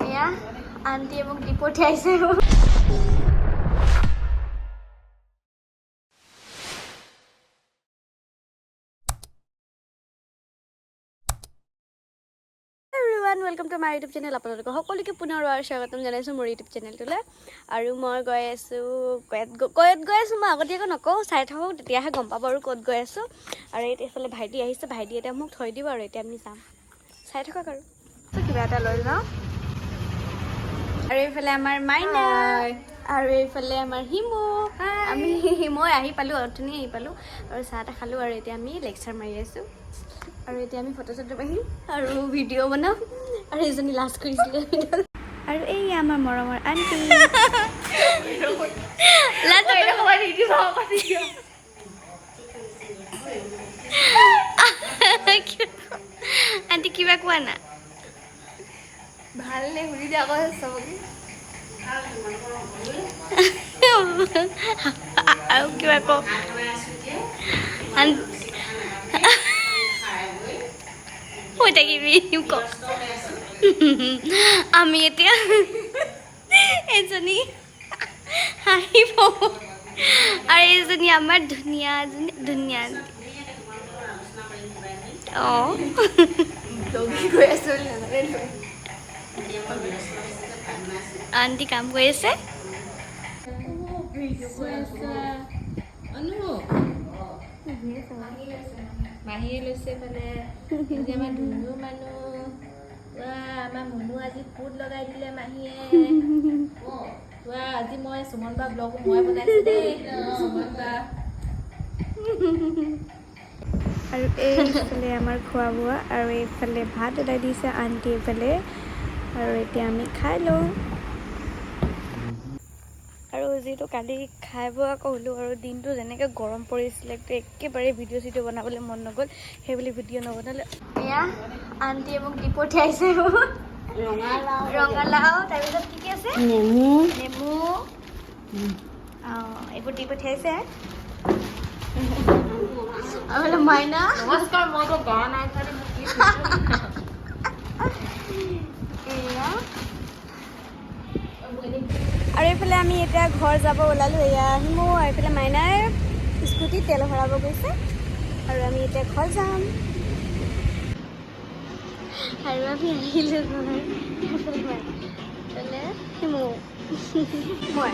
এয়া আন্টিয়ে মোক দি পঠিয়াইছে। Welcome to my YouTube channel आपलोक सकलोके पुनर स्वागतम जानाइছো मोर यूट्यूब चेनेलटोले आरो মই গৈ আছো কয়ত গৈ আছো মই আগতীয়াকৈ নকওঁ চাই থাকক তেতিয়াহে গম পাব আৰু ক'ত গৈ আছো আৰু এইফালে ভাইটি আহিছে ভাইটি এটা মোক থৈ দিব আৰু এতিয়া আমি যাম চাই থাকক আৰু কিবা এটা লৈ যাওঁ আৰু এইফালে আমাৰ মাইনা আৰু এইফালে আমাৰ হিমু আমি মই আহি পালো অথনি আহি পালো আৰু চাহ তা খালো আৰু এতিয়া আমি লেকচাৰ মাৰি আছো আৰু এতিয়া আমি ফটো চটো মাৰিম আৰু ভিডিঅ' বনাম আৰু এজনী লাজ কৰিছিলে আৰু এই আমাৰ মৰমৰ আন্টি আন্টি কিবা কোৱা না ভাল নে শুনি দিয়া আকৌ চবকে আৰু কিবা কওঁ হৈ থাকিবি ক আমি এতিয়া এজনী হাঁহিব আৰু এইজনী আমাৰ ধুনীয়া ধুনীয়া অঁ গৈ আছো আন্টি কাম কৰি আছে মাহী লৈছে মানে আমাৰ ধুনু মানুহ আমাৰ মুনু আজি ফুট লগাই দিলে মাহীয়ে আজি মই সুমন বা ব্লগ মই বনাইছো দেই সুমন বা আৰু এইফালে আমাৰ খোৱা বোৱা আৰু এইফালে ভাত ওলাই দিছে আন্টি এইফালে আৰু এতিয়া আমি খাই লওঁ আৰু যিহেতু কালি খাই বৈ আকৌ হ'লোঁ আৰু দিনটো যেনেকৈ গৰম পৰিছিলে একেবাৰে ভিডিঅ' চিডিঅ' বনাবলৈ মন নগ'ল সেইবুলি ভিডিঅ' নবনালে এয়া আন্টিয়ে মোক দি পঠিয়াইছে ৰঙালাও তাৰপিছত কি আছে নেমু অঁ এইবোৰ দি পঠিয়াইছে আৰু মাইনা নমস্কাৰ মইতো গা নাই এয়া আৰু এইফালে আমি এতিয়া ঘৰ যাব ওলালোঁ এয়া আহিমো এইফালে মাইনাই স্কুটিত তেল ভৰাব গৈছে আৰু আমি এতিয়া ঘৰ যাম আৰু আমি আহিলোঁ ঘৰ এইফালে হিমু মই